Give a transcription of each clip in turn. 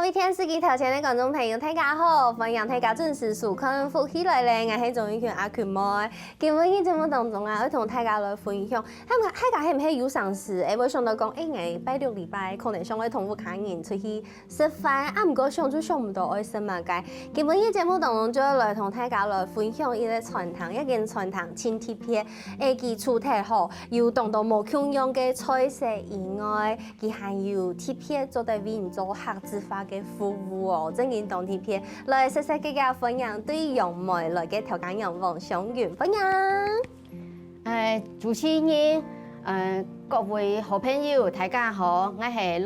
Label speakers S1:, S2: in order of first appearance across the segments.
S1: 位电视机头前的观众朋友，大家好！欢迎大家准时收看《福起来咧》，我是综艺圈阿群妹。今日喺节目当中啊，要同大家来分享，大家係唔係有常時會想到講，我拜六禮拜可能想去同屋企人出去食飯，啊，唔過想就想唔到愛食乜嘅。今日喺節目當中就要來同大家來分享一個傳統，一件傳統輕鐵片，佢主題好，有當到無共樣嘅菜色以外，佢還有鐵片做得為人做客製化嘅服務哦，正經當鐵片來細細嘅嘅分享，對楊梅來嘅調解人黃湘雲分享。
S2: 主持人，各位好朋友，大家好，我係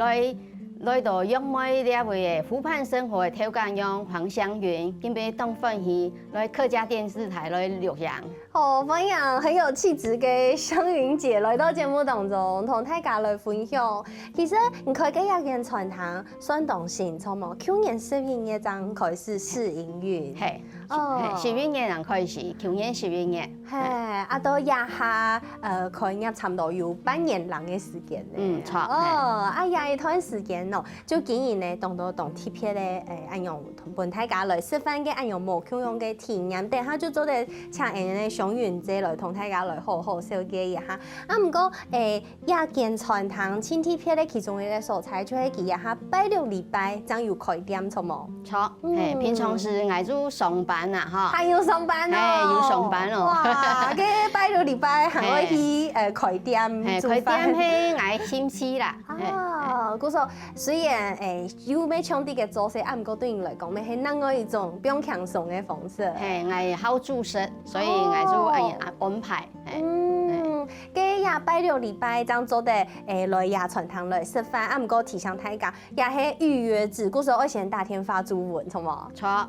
S2: 來到楊梅呢位嘅湖畔生活嘅調解人黃湘雲，今日當歡喜來客家電視台來錄像。
S1: 好，歡迎很有氣質嘅湘雲姐來到節目當中，同大家來分享。其實你看嘅一件傳統算當先，錯冇？去年11月剛開始試營運，
S2: 係11月人開始，去年11月。
S1: 係，啊到也下開業差唔多有半年lang嘅時間咧。
S2: 錯。
S1: 也一段時間咯，就竟然咧當到當貼片咧，按用同本大家來示範嘅按用無共樣嘅體驗，等下就做得請咧湘雲姐來同大家來好好小解一下。啊，唔過一件傳統輕鐵片咧，其中一個素材就係佢一下拜六禮拜將有開店，錯冇？
S2: 錯，平常時我做上班啊，哈。
S1: 還要上班咯。
S2: 要上班咯。
S1: 哇，嘅拜六禮拜還可以開店做飯。
S2: 開店係我興趣啦。
S1: 嗰時候雖然有咩搶啲嘅做事，啊，唔過對你來講，咪係另外一種比較輕鬆嘅方式。
S2: 我好做事，所以我就安排。
S1: 嘅也拜六禮拜將做得來也傳統來食飯，啊，唔過提醒大家，也係預約制，嗰時候我先打電話做文，錯冇？
S2: 錯。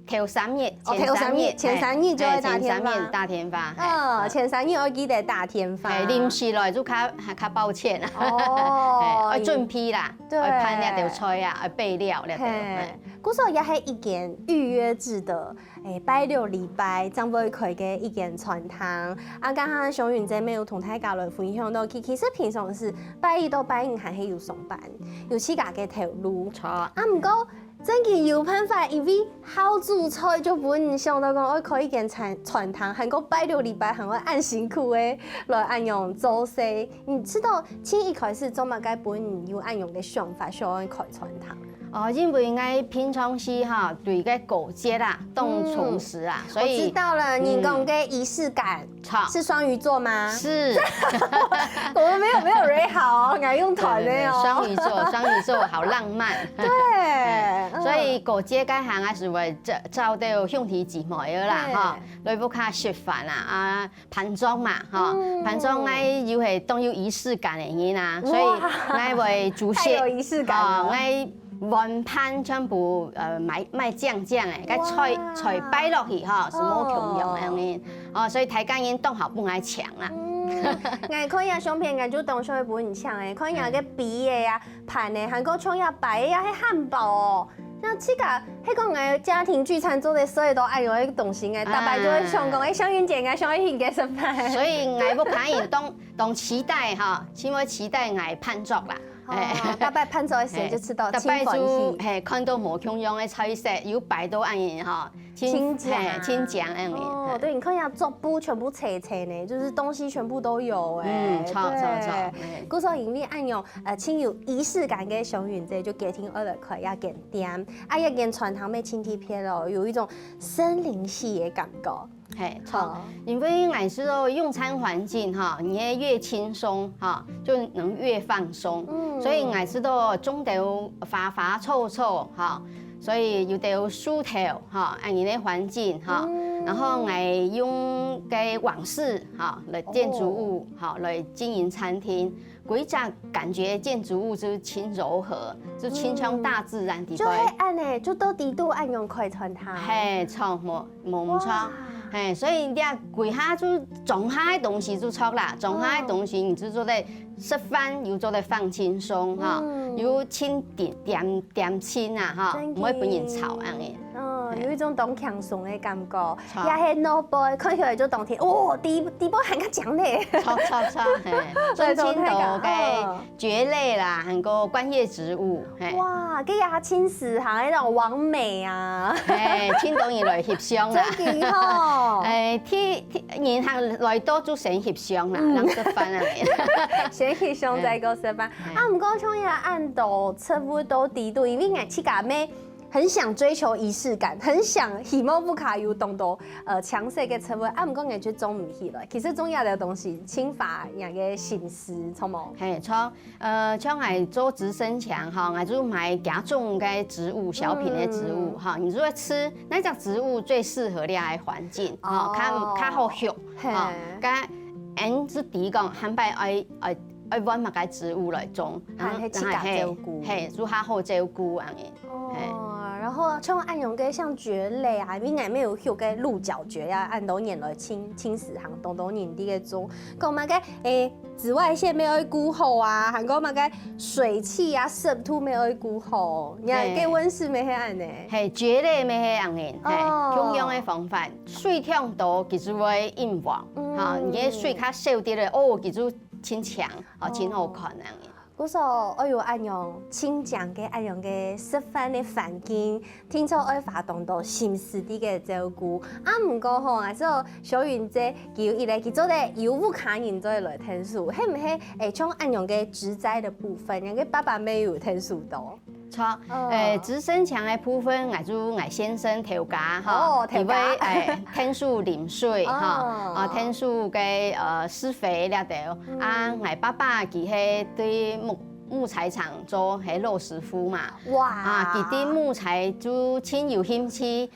S2: 我頭三日就會打電話。
S1: 前3日我記得打電話。
S2: 臨時來就較抱歉啦。我準備啦，我拍呢條菜啊，我備料呢條。
S1: 嗰時候也係一件預約制的，拜六禮拜將會開嘅一件傳統。啊，剛剛湘雲姐沒有同大家來分享到，其實平常時拜一到拜五還係要上班，有自家嘅頭路。
S2: 錯。
S1: 啊，唔過真嘅有辦法，因為好做菜就本唔想到講我開一件傳統，韓國拜六禮拜還會按辛苦嘅來按用做事。你知道，從一開始做乜嘅本有按用嘅想法，想開傳統。
S2: 因為我平常時哈對個過節啦，當重視啊，所以
S1: 我知道了，你講嘅儀式感，是雙魚座嗎？
S2: 是。
S1: 我們沒有人好，我用團的哦。
S2: 雙魚座好浪漫。
S1: 對。
S2: 所以過節嗰下我是會找到兄弟姊妹嘅啦，哈，來屋企食飯啊，盤莊嘛，哈，盤莊我要係當有儀式感嘅人啊，所以我會煮些，
S1: 有儀式感。
S2: 碗盤全部賣醬嘅，個菜擺落去哈，是冇共樣嘅，所以大家人當下不愛搶啦。
S1: 我看下相片，我就當上去本唔搶嘅，看下個比嘅呀、盤嘅，韓國搶下擺呀，係漢堡哦。那這個迄個我家庭聚餐做的所有都愛用嘅東西嘅，大概就會想講誒，湘雲姐啊，想去嘅食飯。
S2: 所以我不可以當期待哈，因為期待我盤作啦。
S1: 大概盤咗嘅時候就知道清歡喜。
S2: 看到無共樣嘅菜色，有擺到安樣哈，
S1: 清醬
S2: 安樣。
S1: 對，你看下桌布全部齊齊呢，就是東西全部都有誒。
S2: 錯。
S1: 嗰時候因為按用清有儀式感嘅湘雲姐就給聽我來開一間店，啊一間傳統嘅輕鐵片咯，有一種森林系嘅感覺。
S2: 錯，因為我知道用餐環境哈，你越輕鬆哈，就能越放鬆。所以我知道種到花花草草哈，所以有到樹頭哈，安樣嘅環境哈，然後我用嘅網式哈來建築物哈來經營餐廳，規則感覺建築物就輕柔和，就輕鬆大自然地。
S1: 就係按呢，就到底都按用開傳統。
S2: 錯，冇錯。所以你規下就種下嘅東西就錯啦，種下嘅東西你就做得食饭又做得放轻松哈，又清点清啊哈，唔会本人吵安尼。
S1: 有一种当强松的感觉，也是脑波看起来就当天，哦，第一波很较强嘞，
S2: 错，最青岛嘅蕨类啦，很多观叶植物，
S1: 哇，佮也青石行那种完美啊，
S2: 青岛人来翕相啦，
S1: 真几好，
S2: 人行来多就先翕相啦，人食饭啊，
S1: 先翕相再个食饭，唔过像也按到差不多地度，因为俺去家咩。很想追求仪式感，很想希望不卡有动作强势嘅车位，唔过我觉总唔去了。其实重要的东西，清法人嘅心思，错冇？
S2: 嘿，错，像我做植生墙哈，我就买加种嘅植物，小品的植物哈。你如果吃那种植物最适合你嘅环境，哈，较好育，哈，甲按之地讲，汉摆爱揾乜嘅植物来种，
S1: 然后去照顾，
S2: 嘿，就较好照顾安尼。
S1: 然后像按用嘅像蕨类啊，因为没有有嘅鹿角蕨啊，按都年来青石行东年啲嘅种，讲乜嘅紫外线没有顾好啊，还讲乜嘅水汽啊湿度没有顾好，你看嘅温室没系按呢？
S2: 系蕨类没系按嘅，同样嘅方法，水量多其实会硬滑，哈，你嘅水较少啲咧，哦，其实清强，哦，清好看安尼。
S1: 我说，哎呦，按用清酱嘅，按用嘅食饭嘅环境，听说爱发动到心思啲嘅照顾。唔过吼，啊，所小云姐叫伊来去做咧，有不卡人做来听数，系唔系？像按用嘅植栽的部分，人嘅爸爸没有听数到。
S2: 错，植生墙的部分，我先生调价哈，因为天数淋水哈，天数嘅施肥了掉，我爸爸佢係对木材厂做係老师傅嘛，哇，佢啲木材就亲有兴趣，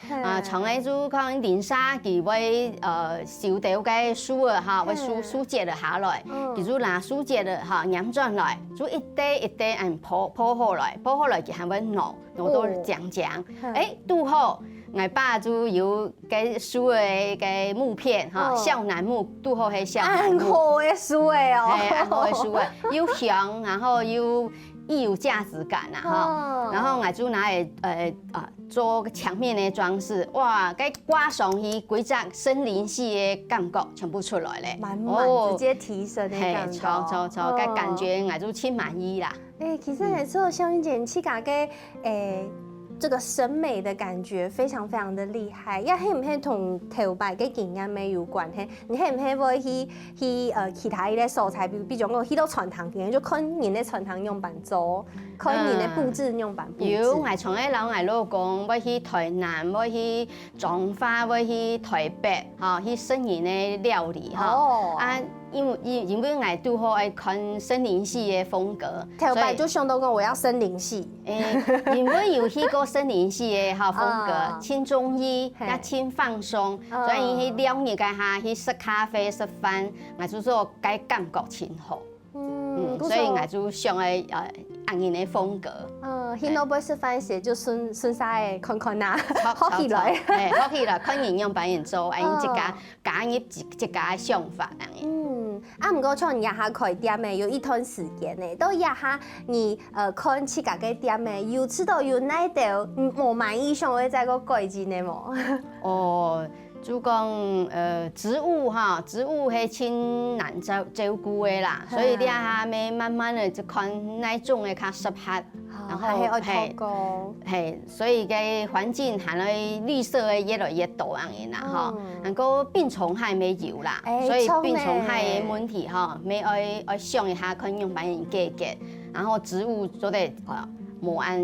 S2: 从嚟就講林沙佢會收掉嘅樹啊哈，會樹接了下來，佢就拿樹接了哈染轉來，就一堆一堆鋪好來，鋪好來佢係會攞到講，拄好。我爸就有嘅樹嘅木片哈，小楠木，拄好係小楠木。
S1: 好嘅樹哦，
S2: 係好嘅樹又香，然後又有價值感啊哈。然後我就拿嚟做牆面嘅裝飾，哇！該掛上去幾隻森林系嘅感覺全部出來咧，
S1: 滿直接提升嘅感覺。
S2: 錯，該感覺我就挺滿意啦。
S1: 其實係做小雲姐，去家嘅这个审美的感觉非常非常的厉害，也係唔係同頭擺嘅經驗沒有關係？你係唔係會去其他嘅素材，比如講去到傳統嘅，就看人嘅傳統樣板做，看人嘅布置樣板布置。
S2: 有，我從喺老公，要去台南，要去彰化，要去台北，哈，去新人嘅料理，哈，因為我拄好愛看森林系嘅風格，
S1: 頭擺就想到講我要森林系，
S2: 因為有去過森林系嘅哈風格，輕中醫，也輕放鬆，所以去了解下去食咖啡食飯，我就說該感覺真好。所以我就想嘅按人嘅風格。
S1: 去那邊食飯時就順曬看看啦，學起來，
S2: 學起來，看人樣扮人做，一家加入一家想法
S1: 唔過像日下開店嘅有一段時間咧，到日下你看自家嘅店嘅，有知道有哪條冇滿意想會再個改進嘅冇？
S2: 哦。就講植物哈，植物係挺難照顧的啦，所以你下咪慢慢的就看哪種嘅較適合，然後係，所以嘅環境係咧綠色嘅越來越多樣嘅啦哈，然後病蟲害沒有啦，所以病蟲害嘅問題哈，咪愛想一下看用把人解決，然後植物做得冇按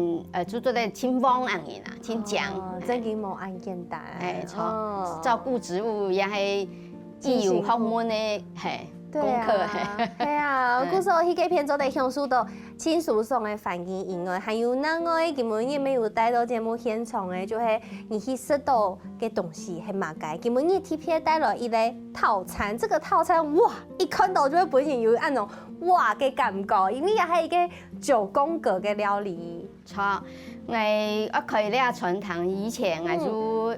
S2: 就做得挺旺樣嘅啦，挺強。
S1: 真嘅冇按簡單。
S2: 錯，照顧植物也係亦有學問嘅功課。
S1: 係啊，故說迄個片做得享受到輕鬆爽嘅環境以外，還有另外根本也沒有帶到節目現場嘅，就係你去食到嘅東西係乜嘅？根本你特別帶來一個套餐，這個套餐哇，一看到就會本身有那種哇嘅感覺，因為也係一個9宮格嘅料理。
S2: 錯，我開呢個傳統以前我就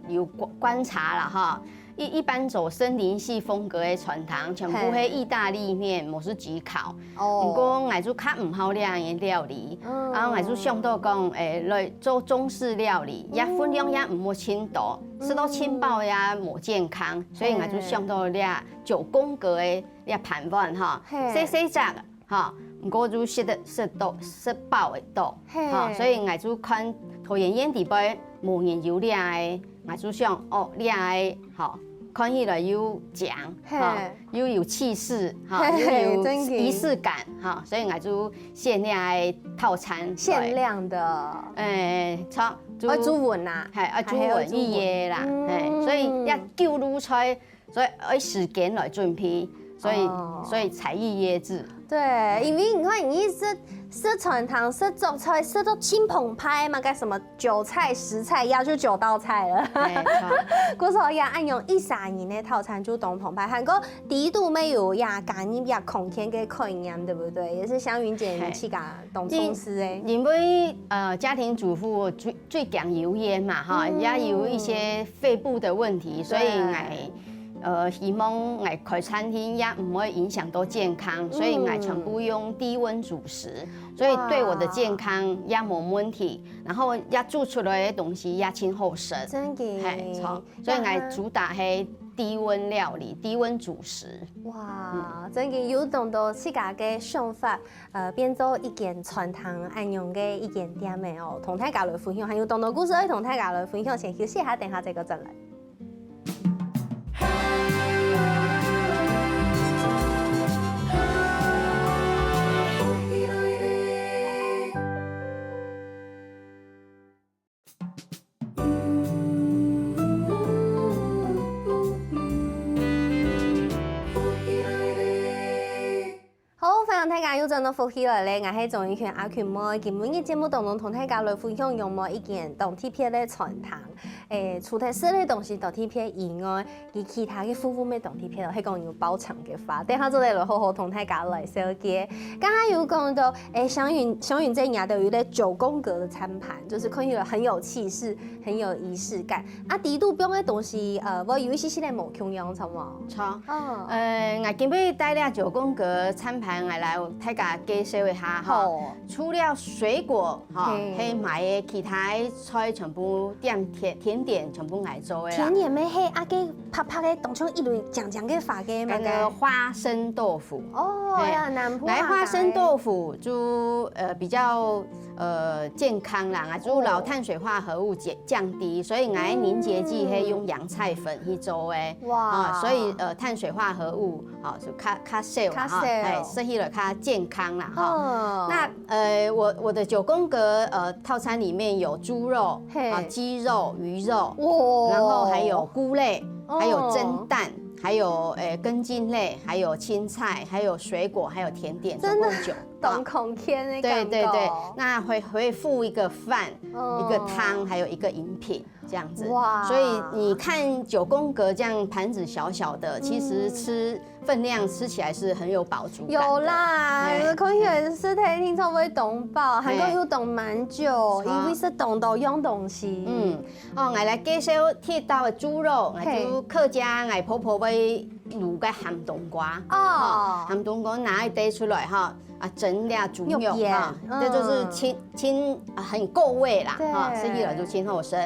S2: 有觀察啦哈。一般走森林系风格的传统，全部迄意大利面、摩斯焗烤。不过我做较唔好料的料理，然后我做想到讲，来做中式料理，也分量也唔好轻多，吃到轻饱也冇健康，所以我做想到俩9宫格的俩盘碗哈，细细只哈。不过就食饱的多，哈，所以我做看头圆圆地杯无研究俩的，我就想哦，俩的好看起来又强，哈，又有气势，哈，又有仪式感，哈，所以我就限量的套餐，
S1: 限量的，
S2: 差，
S1: 煮稳啦，
S2: 系煮稳一夜啦，所以要救卤菜，所以要时间来准备，所以才艺椰子。
S1: 对，因为你看，你食传统、食做菜、食到轻澎湃嘛，该什么9菜10菜，要就9道菜了。嗰時候也按用1-3年的套餐就當澎湃，韓國第度沒有呀，咖喱呀空天嘅概念，對不對？也是湘雲姐你去噶懂廚師誒。
S2: 因為家庭主婦最講油煙嘛，哈，也有一些肺部的問題，所以希望我開餐廳也唔會影響到健康，所以我全部用低溫煮食，所以對我的健康也冇問題。然後也煮出來的東西也很好食，
S1: 真嘅，
S2: 係錯。所以我主打係低溫料理、低溫煮食。
S1: 哇，真嘅有懂到自家嘅想法，變做一件傳統按用嘅一件店嘅哦，同大家來分享，還有懂到故事可以同大家來分享。先休息下，等下再個進來。大家有真到福氣來咧，我係總一權阿權妹，今日嘅節目當中同大家來分享用冇一件當天片嘅傳統，除咗食嘅東西當天片以外，其他嘅服務咩當天片係講要包場嘅話，等下做嚟來好好同大家來小結。剛剛有講到，湘雲這nhà都有咧9宮格嘅餐盤，就是看起來很有氣勢，很有儀式感。啊，第度標嘅東西，我有一些係冇共用，錯冇？
S2: 錯。我今日帶了9宮格餐盤來大家介紹一下哈。除了水果哈，係買嘅其他菜全部甜點全部愛做嘅。
S1: 甜點咩？係阿個拍拍嘅當中一類醬嘅發嘅嘛。
S2: 那個花生豆腐。
S1: 哦，南部
S2: 來花生豆腐就比較健康啦，就老碳水化合物降低，所以我凝結劑係用洋菜粉去做嘅。哇！所以碳水化合物就較少哈，食起來較健康啦哈。那我的9宮格套餐裡面有豬肉、雞肉、魚肉，然後還有菇類，還有蒸蛋。還有根莖類，還有青菜，還有水果，還有甜點，總共9。
S1: 當空天的感覺。
S2: 對，那會附一個飯，一個湯，還有一個飲品，這樣子。哇！所以你看9宮格這樣盤子小小的，其實分量吃起來是很有飽足感。有
S1: 啦，可以是睇聽說會凍飽，韓國要凍蠻久，因為是凍到用東西。
S2: 我來介紹鐵道的豬肉，就客家我婆婆會滷個鹹冬瓜。鹹冬瓜拿一堆出來哈。整俩豬肉哈，這就是很夠味啦哈，吃起來就清好食。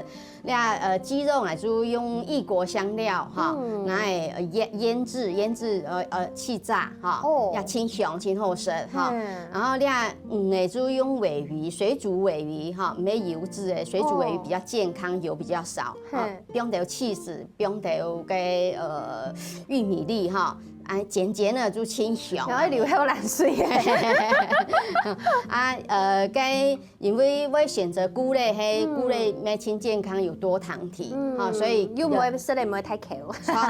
S2: 俩雞肉啊就用異國香料哈，拿來醃製氣炸哈，也清香清好食哈。然後俩魚就用鮪魚水煮鮪魚哈，沒油脂的水煮鮪魚比較健康，油比較少。不用到起司，不用到個玉米粒哈。漸漸的就清香，
S1: 然後流口冷水
S2: 因為我選擇菇類，菇類咩清健康，有多糖體，所以
S1: 又唔會食得唔會太口，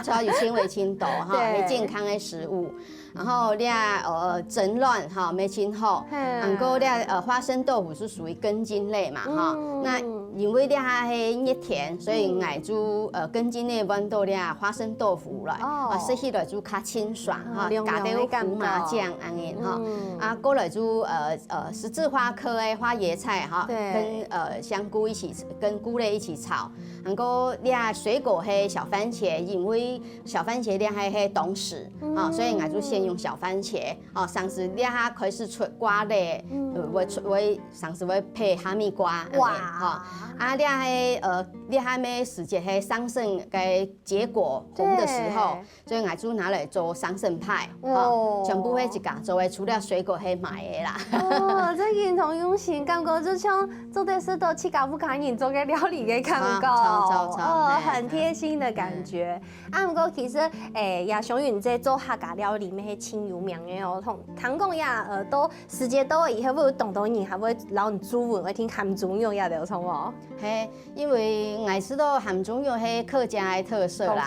S2: 超有纖維輕度哈，很健康的食物。然後蒸卵哈，沒清好，然後花生豆腐是屬於根莖類嘛哈，那因為係熱甜，所以我就根莖類揾到花生豆腐來，食起來就較清爽哈，加到胡麻醬安尼哈，過來就十字花科的花椰菜哈，跟香菇一起跟菇類一起炒，还个俩水果迄小番茄，因为小番茄俩迄冬使啊，所以我就先用小番茄哦，上次俩开始出瓜嘞，我上次会配哈密瓜，
S1: 哇，
S2: 啊俩俩还没时节迄桑葚该结果红的时候，所以我就拿来做桑葚派，哦，全部迄一家做的，除了水果迄买的啦。
S1: 哦，这认同用心，感觉就像做的是都去搞不赶紧做个料理给看到，哦，很贴心的感觉。啊，不过其实也祥云在做客家料理面系真有名的哦，唐讲呀都时节到以后会懂懂你，还会老你煮文会听含中用呀的从哦。
S2: 嘿，因为我知道含中用系客家的特色啦，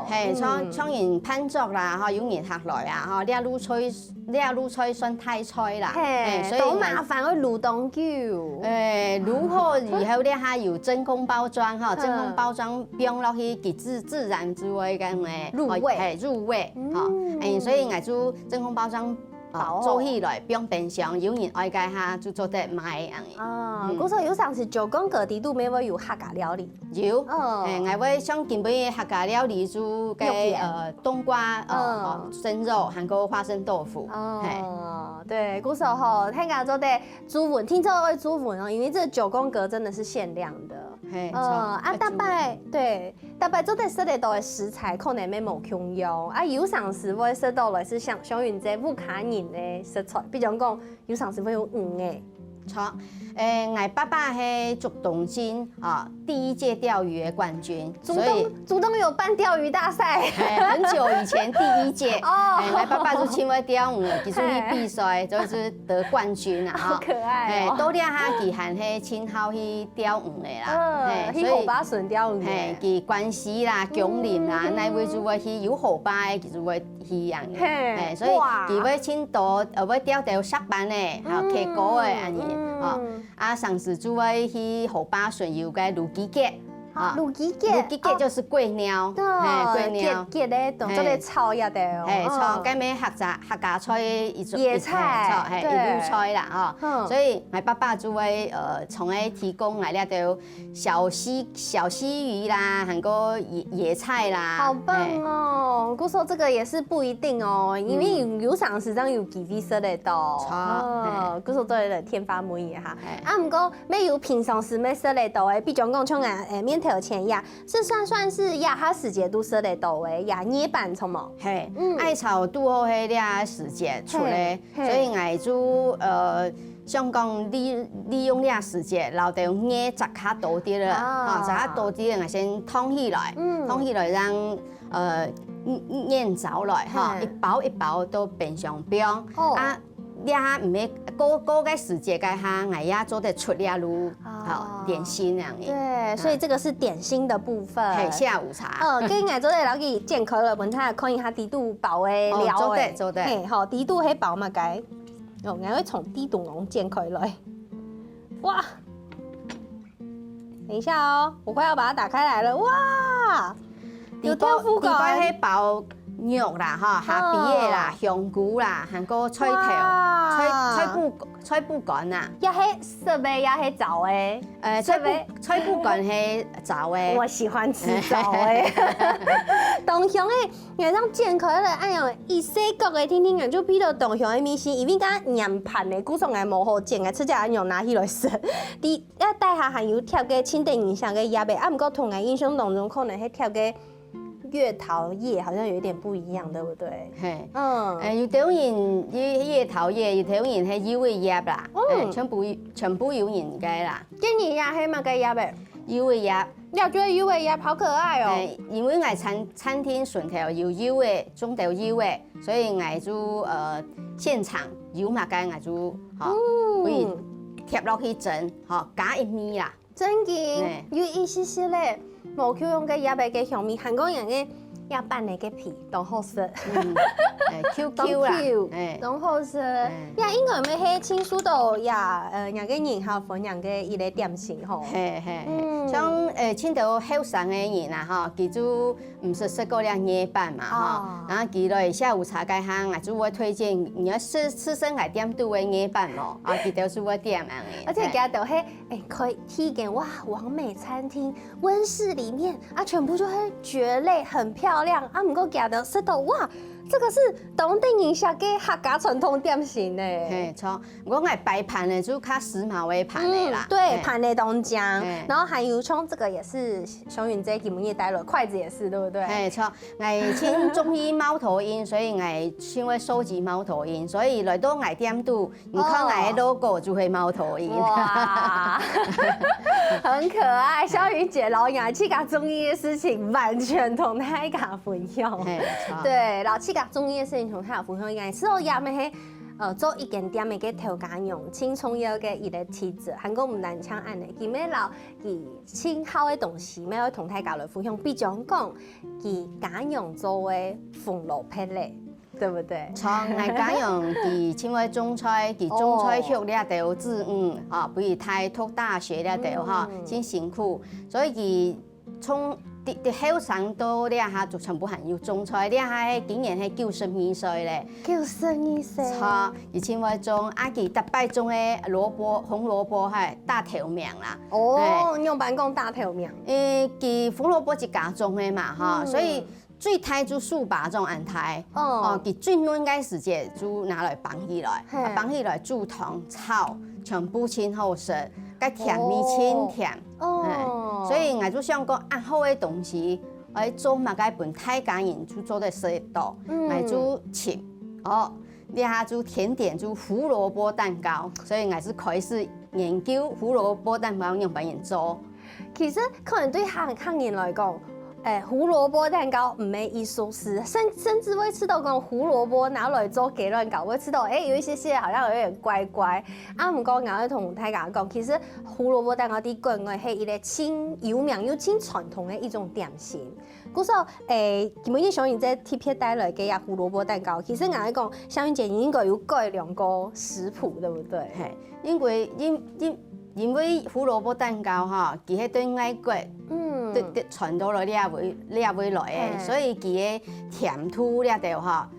S2: 嘿，像人攀竹啦，哈，有人学来啊，哈，俩卤菜算太菜啦，
S1: 嘿，所以都麻烦会卤冬久。
S2: 卤好以后咧，它有真空包装哈，真空包装冰落去，给自然之味咁诶
S1: 入味，
S2: 入味，哈，所以我就真空包装。做起来不用冰箱，有人爱介下就做得卖样嘅。
S1: 啊，嗰时有上次就讲各地都没有客家料理。
S2: 有，我会想准备客家料理就嘅冬瓜生肉，还有花生豆腐。
S1: 哦，对，嗰时候听讲做的猪文，听说会猪文哦，因为这9宫格真的是限量的。大摆做的食得到的食材可能没冇共用，啊有上时会食到来是像祥云这武卡人的食材，比如讲有上时会有鱼的。
S2: 错，我爸爸是竹东金啊第一届钓鱼的冠军，
S1: 竹东有办钓鱼大赛，
S2: 很久以前第一届，我爸爸就请我钓鱼，其中去比赛就是得冠军啊，
S1: 好可爱哦。
S2: 都俩他其含是亲好去钓鱼的啦，
S1: 去河巴顺钓鱼，
S2: 其关西啦、江林啦，那位就会去有河巴的，其实会去样的，所以其会请多，会钓到10班的，还有 K 歌的安尼。上次就会去河巴顺有个卤鸡脚，
S1: 卤鸡脚
S2: 就是桂鸟，
S1: 桂鸟，鸡咧当做咧炒呀的，
S2: 炒咁咩客家菜一种
S1: 野菜，
S2: 一路菜啦，所以我爸爸就会从诶提供来了都小西鱼啦，还个野菜啦，
S1: 好棒哦！姑说这个也是不一定哦，因为有上时常有几味色的到，姑说对了天发满意哈。啊，唔过没有平常时没色的到诶，比如讲像面条前呀，是算是亚哈时节都色的到诶，亚捏板从么？
S2: 嘿，爱炒拄好迄俩时节出来，所以我就想讲利用俩时节，留到捏杂卡多啲啦，杂卡多啲我先烫起来，烫起来让腌着来哈，一包一包都冰箱冰啊。俩唔系嗰个时节嘅哈，我也做得出俩路点心那样嘅。
S1: 对，所以这个是点心的部分。
S2: 下午茶。
S1: 跟我做得老去健康了，问他看一下低度饱的料诶。
S2: 做得。
S1: 嘿，好，低度迄饱嘛该。我会从低度龙健开来。哇！等一下哦，我快要把它打开来了。哇！有豆腐感。
S2: 迄包肉啦，哈，下边的啦，香菇啦，还个菜头、菜布干呐，
S1: 也迄设备也迄枣诶，
S2: 菜布干迄枣诶，
S1: 我喜欢吃枣诶。东乡诶，原上健康的，哎呀，以细角的听听看，就比到东乡的米线，因为甲黏盘的，古上来无好煎的，吃只按用拿起来食。第要带下含有贴个清淡影响个叶贝，啊，毋过同个印象当中可能迄贴个。月桃叶好像有一点不一样，对不对？
S2: 嘿，有条人月桃叶，有条人係柚嘅葉啦，全部有人嘅啦。
S1: 今年也係嘛個葉嘅，
S2: 柚嘅葉，
S1: 你覺得柚嘅葉好可愛哦。
S2: 因為我餐廳順頭有柚嘅，中頭柚嘅，所以我就現場有嘛嘅我就可以貼落去蒸，加一米啦。
S1: 真嘅，有一絲絲咧。無去用個葉貝嘅香味，韓國人嘅葉板嘅皮都好食。
S2: ，QQ 啦，
S1: 然后是呀，应该有咩喺青苏豆呀，两个人哈分两个一个点心吼。
S2: 嘿，像青岛后生的人啊，哈，佢就唔是食过两夜饭嘛，哈，然后佢来下午茶街行，就会推荐你要吃生来点都会夜饭咯，啊，佢就是会点样嘅。
S1: 而且佢都喺可以体验哇，完美餐厅温室里面啊，全部就係蕨类，很漂亮啊，唔过佢都食到哇。这个是当地人下嘅客家传统点心呢。
S2: 嘿，错，我爱摆盘的就较时髦的盘的啦。
S1: 对，盘的东江，然后还有葱，这个也是熊允这给我们也带了，筷子也是，对不对？
S2: 嘿，错，我请中医猫头鹰，所以我先会收集猫头鹰，所以来到我店度，你看我的 logo 就会猫头鹰。哇，
S1: 很可爱。小云姐老雅去甲中医的事情完全同大家分享。对，老去甲中医的事情同大家分享，也是我也咪係做一間店嘅調解用，輕重要嘅一個體質，韓國唔難搶案嘅，佢咩老佢輕好嘅東西，咩可同大家來分享。比如講，佢揀用做嘅紅蘿蔔咧，對不對？
S2: 錯，我揀用佢稱為中菜，佢中菜學了到自啊，比如台讀大學了到哈，真辛苦，所以佢從啲後生到呢下就全部係要種菜，呢下竟然係92歲咧。
S1: 92歲。
S2: 錯，而且我種阿佢特別種嘅蘿蔔，紅蘿蔔係大頭命啦。
S1: 哦，用辦講大頭命。
S2: 佢紅蘿蔔一家種嘅嘛，哈，所以最太就數把種安泰。哦，佢最嫩嘅時節就拿來綁起來，綁起來煮湯炒，全部清好食，佮甜味清甜。哦，所以我就想講，按好嘅東西，我做嘛該本大家人就做得食到，我就切。哦，呢下就甜點就胡蘿蔔蛋糕，所以我是開始研究胡蘿蔔蛋糕用乜嘢做。
S1: 其實可能對客人來講，胡蘿蔔蛋糕唔係藝術事，甚至會吃到講胡蘿蔔拿來做雞卵糕，會吃到有一些好像有點怪怪。啊，唔過我要同大家講，其實胡蘿蔔蛋糕啲國外係一個清有名又清傳統嘅一種點心。嗰時候基本上小雲姐貼片帶來嘅呀胡蘿蔔蛋糕，其實我嚟講，小雲姐應該有改良過食譜，對不對？
S2: 係，因為胡蘿蔔蛋糕哈，佢係對外國傳到來呢位來嘅，所以佢嘅甜度呢度哈，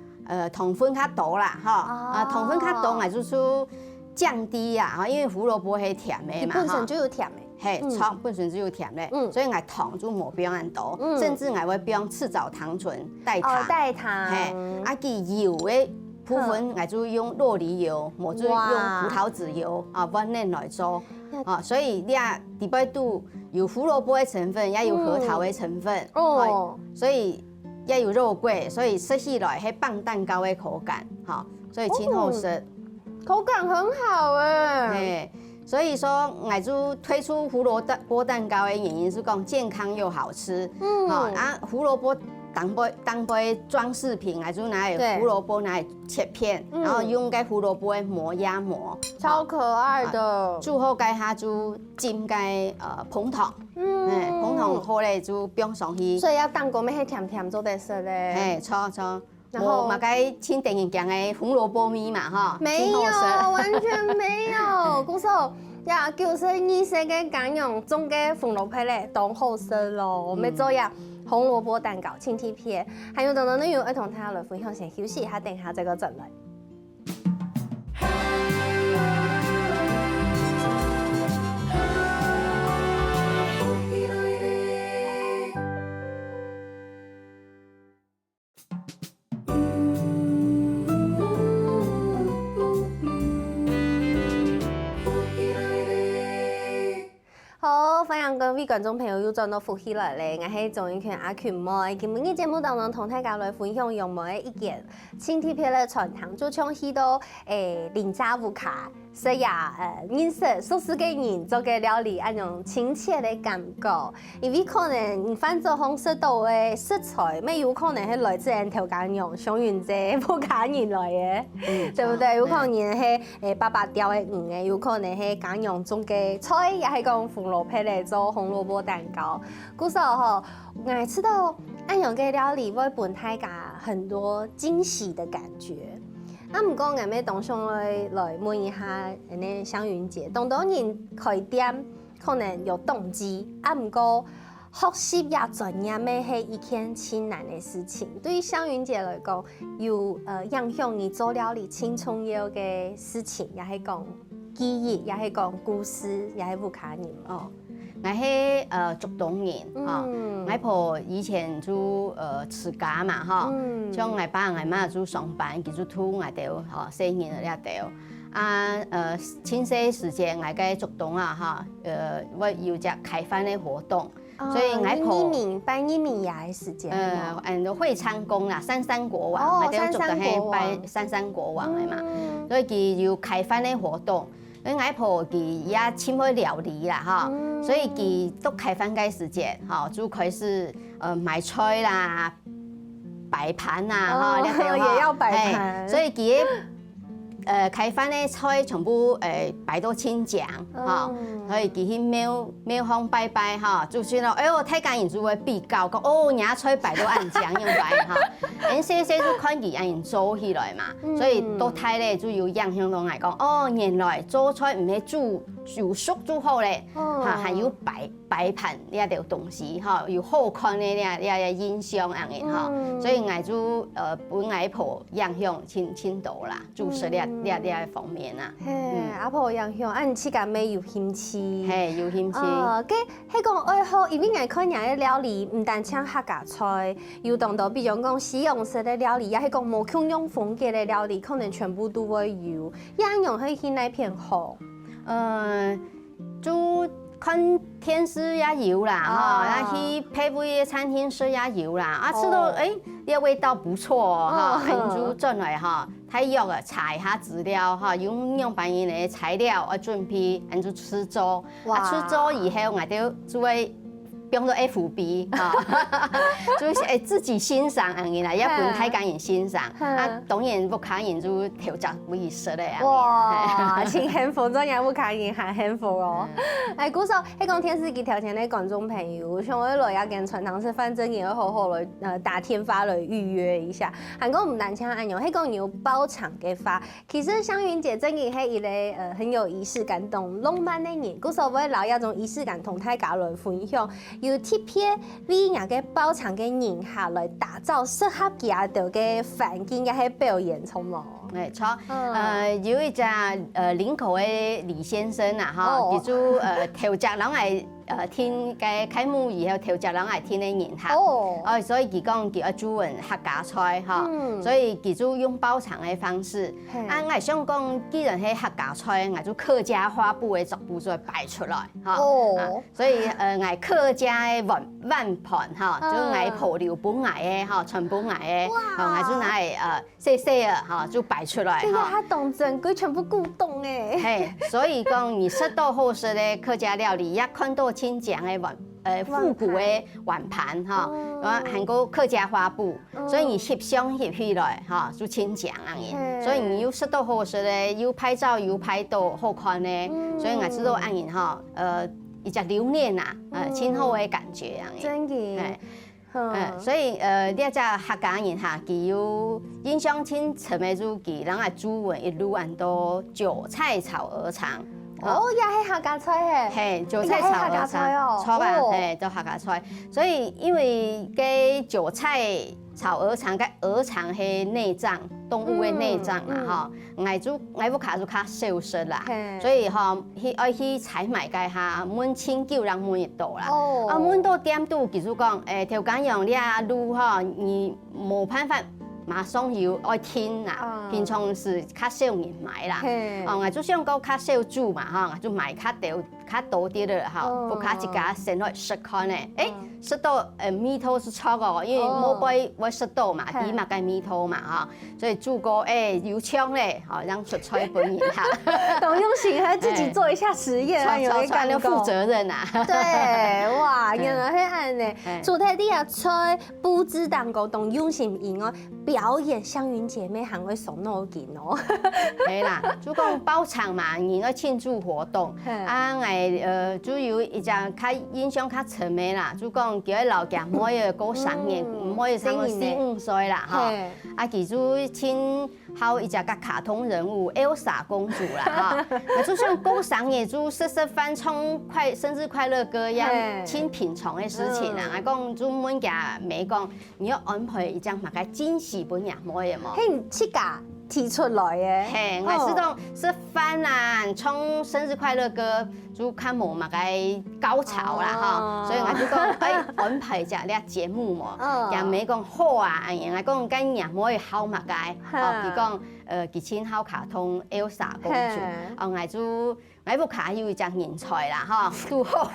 S2: 糖分較多啦，哈，糖分較多，我就是降低啊，因為胡蘿蔔係甜嘅嘛，
S1: 本身就有甜嘅。
S2: 係，錯本身就有甜咧，所以我糖就冇標咁多，甚至我會標赤藻糖醇代糖，
S1: 代糖，
S2: 係，啊佢油嘅部分我就用酪梨油，冇就用葡萄籽油啊溫嫩來做，啊，所以你啊底部都有胡蘿蔔嘅成分，也有核桃嘅成分，哦，所以也有肉桂，所以食起來係棒蛋糕嘅口感，嚇，所以真好食，
S1: 口感很好誒。
S2: 所以說，我就推出胡蘿蔔蛋糕的原因是講健康又好吃。啊，胡蘿蔔當杯裝飾品，我就拿來胡蘿蔔拿來切片，然後用個胡蘿蔔磨壓磨，
S1: 超可愛的。煮
S2: 好個下就浸個膨糖，膨糖好咧就放上去。
S1: 所以要當個咩係甜甜做得食咧？
S2: 錯。然後嘛，該請電影講嘅紅蘿蔔米嘛，哈，
S1: 沒有，完全沒有。嗰時候呀，就是意式嘅揀用種嘅紅蘿蔔咧，當好食咯。我們做呀紅蘿蔔蛋糕、青提片，還有等等內容，要同大家來分享。先休息一下，等下這個陣來。好，歡迎各位觀眾朋友又轉到福喜來咧，我係總演員阿權妹。今日嘅節目當中同大家來分享用咩一件青提片嘅傳統，就從去到林家湖卡所以认识熟悉嘅人做嘅料理，一種親切嘅感覺。因為可能翻做方式到嘅食材，咩有可能係來自人調羹用上完者不假人來嘅，對不對？有可能係白白掉嘅魚嘅，有可能係羹用中嘅菜，也係講紅蘿蔔嚟做紅蘿蔔蛋糕。故時候我知道安樣嘅料理會俾大家很多驚喜的感覺。唔過，我哋當上來問一下呢香雲姐，當人開店可能有動機，唔過學習也專業咩係一件艱難嘅事情。對於香雲姐來講，有影響你做料理輕重要嘅事情，也係講記憶，也係講故事，也係不可能哦。
S2: 我係竹東人哈，我婆以前做持家嘛哈，像我爸我媽做上班，佢做土我哋哈4年了掉。前些時間我喺竹東啊哈，我有隻開飯的活動，所以我婆
S1: 辦移民也係時間。
S2: 會昌宮啦，三國王，我哋竹東係拜三國王嘅嘛，所以佢要開飯的活動。因為我婆佢也簽開料理啦，哈，所以佢都開飯嘅時間，哈，就開始買菜啦、擺盤啦，哈，
S1: 也要擺盤，
S2: 所以佢開飯嘅菜全部擺到清醬，哈，所以佢去廟方拜拜，哈，就算咯，我睇家人就會比較講，哦，人家菜擺到按醬樣擺，哈，因些就看佢人做起來嘛，所以都睇咧就有影響到我講，哦，原來做菜唔係煮又熟煮好咧，嚇，還有擺盤呢條東西，嚇，要好看嘅呢印象樣嘅，嚇，所以我就本外婆影響挺多啦，做食呢方面啊。
S1: 阿婆影響，你自家咩有興趣？
S2: 係有興趣。
S1: 係講愛好，因為我看人嘅料理唔單唱客家菜，有當到比如講西洋式嘅料理，也係講無共樣風格嘅料理，可能全部都會有。一樣可以去那片好。
S2: 就看電視也有啦，哈，去配位餐廳食也有啦，吃到呢味道不錯，哈，就轉來哈，睇藥啊，查一下資料，哈，用半年嘅材料準備，就吃咗，吃咗以後我哋就會變到 FB 啊，就是自己欣賞嘅啦，也本睇家人欣賞，當然不可能就調節美食咧。
S1: 哇，挺幸福，真係不可能很幸福哦。古時候喺講電視機條件嘅觀眾朋友，像我來要跟傳堂吃飯，真嘅好好來打電話來預約一下。韓國唔單止按樣，喺講有包場嘅話，其實香雲姐真嘅係一個很有儀式感、同浪漫嘅人。古時候會留一種儀式感同大家來分享。要特別為人嘅包場嘅人下來打造適合佢哋嘅環境，也係表演錯冇？
S2: 錯，有一隻林口嘅李先生啊，哈，佢就調節人係聽嘅開幕以後調節人係聽嘅人客，所以佢講叫煮雲客家菜，哈，所以佢就用包場嘅方式，我係想講，既然係客家菜，我就客家花布嘅逐步再擺出來，哈，所以我客家嘅碗盤，哈，就我破料本嚟嘅，哈，全部嚟嘅，我就拿嚟細細啊，哈，就擺出來，
S1: 哈，它當真佢全部古董誒，
S2: 係，所以講你食到好食嘅客家料理，一看到清醬嘅復古嘅碗盤，哈，韓國客家花布，所以你翕相翕起來，哈，就清醬嘅，所以你要食到好食嘅，要拍照要拍到好看嘅，所以我知道按然哈，一隻留念啊，親好嘅感覺樣嘅，
S1: 真嘅。
S2: 所以呢一隻客家人嚇，佢有印象深刻嘅就佢人係煮雲一路按到韭菜炒鵝腸。
S1: 也係客家菜誒，
S2: 係韭菜炒鵝腸，錯吧？係都客家菜，所以因為嘅韭菜炒鵝腸，嘅鵝腸係內臟，動物嘅內臟啦，嗬，我不卡就卡少食啦，所以嗬，去採買嘅下，滿千九人滿一度啦，滿到點都其實講，調羹樣你啊路嗬，你冇辦法马上要爱听啦，平常是较少人买啦。我就想讲较少煮嘛哈，我就买较多啲的哈，不卡一家先来试看呢。试到米头是错个，因为冇杯我试到嘛，底嘛嘅米头嘛哈，所以煮过油枪咧，好让出菜本人哈。
S1: 董用心还自己做一下实验，
S2: 有一个负责任啊。
S1: 对，哇，原来係安呢。主题啲啊菜布置蛋糕，董用心赢哦，表演乡云姐妹还会送脑筋哦。
S2: 係啦，就講包場嘛，而家慶祝活動，主要一隻較印象較深嘅啦，就講叫佢老家每個過生日，每個生日4、5歲啦，哈，其主親好一隻個卡通人物 Elsa 公主啦，哈，就像過生日就吃飯唱生日快樂歌一樣，親平常嘅事情啊，講就每家每講你要安排一隻乜嘅驚喜本人每個嘛，
S1: 嘿，你自家提出來嘅，
S2: 嘿，我是講吃飯啦，唱生日快樂歌，就看冇乜嘅高潮啦，哈，所以我就講安排隻呢節目嘛，人咪講好啊，人哋講跟人可以好乜嘅，佢講佢親好卡通 Elsa 公主，我就我不卡有一隻人才啦，哈，都好，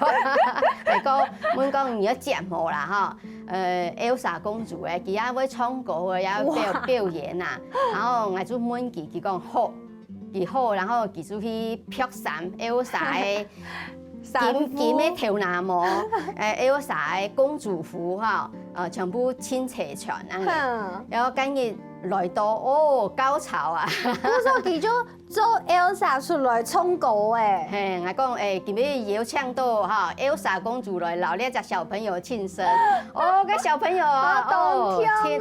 S2: 嚟講我講而家節目啦，哈。Elsa 公主嘅，佢也會唱歌嘅，也表演啊。然後我就問佢講好，佢好，然後佢就去拍衫 Elsa 嘅佢咩條男模，Elsa 嘅公主服哈，全部親切全啊。然後跟住來到高潮啊！
S1: 我說佢就做 Elsa 出來唱歌誒。
S2: 嘿，我講佢咩邀請到哈 Elsa 公主來留呢一隻小朋友慶生，個小朋友
S1: 動
S2: 聽，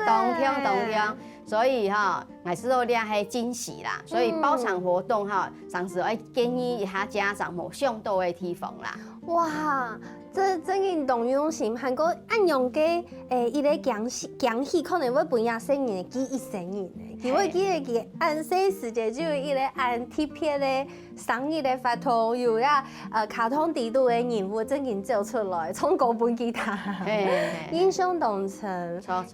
S2: 所以哈，我知道呢係驚喜啦，所以包場活動哈，上次我建議一下家長冇想到嘅地方啦。
S1: 哇！這件動用心，韓國按用嘅伊個驚喜，可能會本日生日記一生日嘅，佢會記個按細時節就伊個按貼片咧，生日咧發圖有呀卡通地圖嘅人物真件做出來，唱歌本吉他，印象當成。
S2: 錯。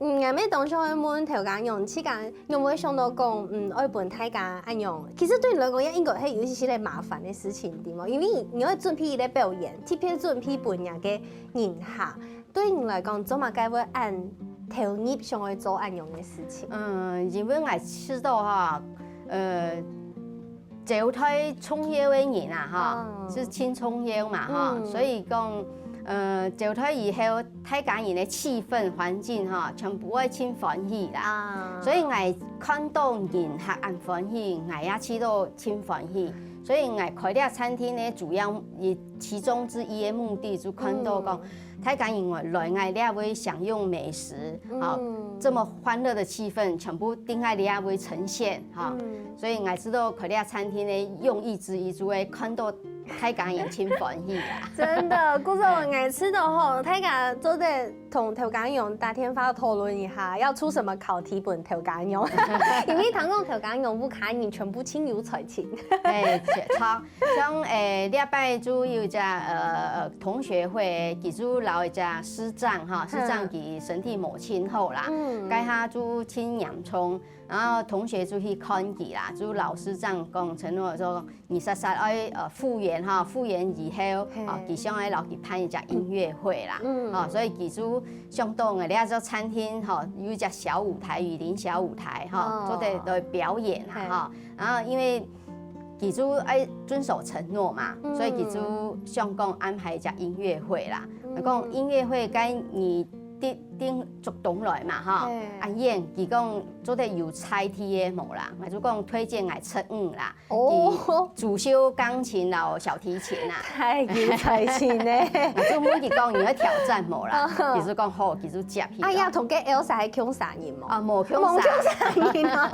S1: 啱咩當初去問條件用，期間有冇想到講愛本大家按用？其實對你來講，應該係有一些些麻煩嘅事情啲嘛，因為你要準備伊個表演，貼片準備本日嘅人客，對你來講，做乜解會按投入上去做按用嘅事情？
S2: 因為我知道哈，就推創業嘅人啊，哈，是輕創業嘛，哈，所以講。就推以後大家人嘅氣氛環境哈，全部會輕歡喜啦。所以我看到人客按歡喜，我也知道輕歡喜。所以我開呢個餐廳咧，主要其中之一嘅目的就看到講，大家人來我呢會享用美食，啊，這麼歡樂的氣氛，全部定喺呢會呈現哈。所以我知道開呢個餐廳咧，用意之一就會看到。大家人輕歡喜啦！
S1: 真的，故說我愛吃的吼，大家做得同調解用打電話討論一下，要出什麼考題本調解用，因為談講調解用不卡你全部親友財情。
S2: 錯，像呢一擺就有隻同學會，佢就留一隻師長哈，師長佢身體冇親好啦，該下就親洋蔥。然後同學就去看佢啦，就老師長講承諾說，你實愛復原哈，復原以後，佢想愛留佢辦一隻音樂會啦，所以佢就想到我哋一個餐廳哈，有一隻小舞台，雨林小舞台哈，做得來表演啦哈，然後因為佢就愛遵守承諾嘛，所以佢就想講安排一隻音樂會啦，講音樂會跟你。啲活動來嘛哈，演佢講做得有才體嘅冇啦，我就講推薦我七五啦，主修鋼琴然後小提琴啊，
S1: 太有才情咧，
S2: 我就問佢講有挑戰冇啦，佢就講好，佢就接去。
S1: 哎呀，同嘅 Elsa 係強殺人冇？
S2: 冇強殺人啊，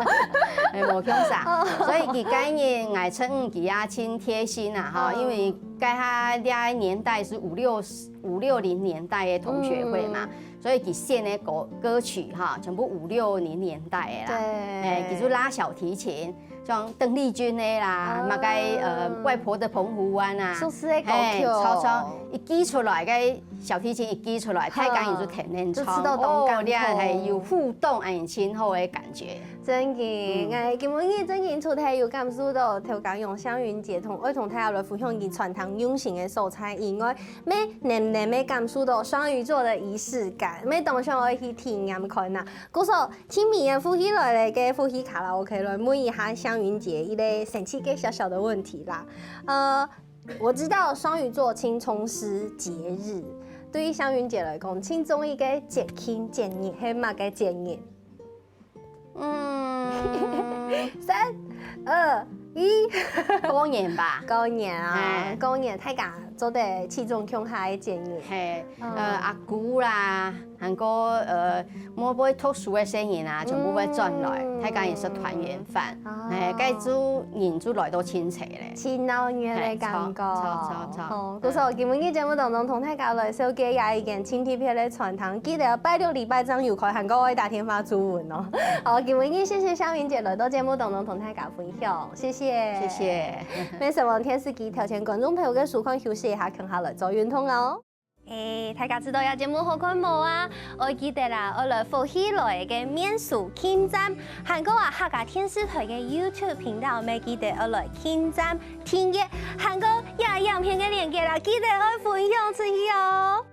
S2: 冇強殺，所以佢今年我七五佢也親貼心啊哈，因為佢下呢年代是五六零年代嘅同學會嘛。所以佢選的歌曲哈，全部5、60年代的啦，佢就拉小提琴，像鄧麗君的啦，嘛個外婆的澎湖灣啊，
S1: 蘇軾的歌曲，
S2: 一記出來嘅小提琴一击出来，太感也就天天
S1: 就吃到动感
S2: 你系有互动，哎，亲好的感觉。
S1: 真嘅，我今日真嘅出题有感受到，头讲用香云节同爱同大家来分享伊传统用心的素材以外，咩年年咩感受到双鱼座的仪式感，咩当上我去体验看呐。故说听明年夫妻来嘅夫妻卡拉 OK 来问一下香云节一个神奇嘅小小的问题啦。我知道双鱼座轻重视节日，对于香云节来讲，轻重一个节庆节日系乜嘅节日？3、2、1，
S2: 过年吧。
S1: 过年啊，过年大家做得其中强下嘅节日。
S2: 系阿姑啦，还个每每特殊的生意啊，全部会转来，大家也是团圆饭。该组人就来到亲戚咧，
S1: 热闹嘅感觉。
S2: 错。
S1: 故说今日嘅节目当中，同大家来小介绍一件轻贴片嘅传统，记得拜六礼拜张有开，韩国爱打天发朱文哦。好，今日谢谢香云姐来到节目当中同大家分享，谢谢。
S2: 谢谢。
S1: 没什么电视机调前观众朋友嘅舒康休息一下，看下来做运动哦。大家知道有节目好看无啊？我记得啦，我来福喜来嘅免数听站，韩国啊客家电视台嘅 YouTube 频道，咪记得我来听站听嘅韩国亚样片嘅链接啦，记得我分享出去哦。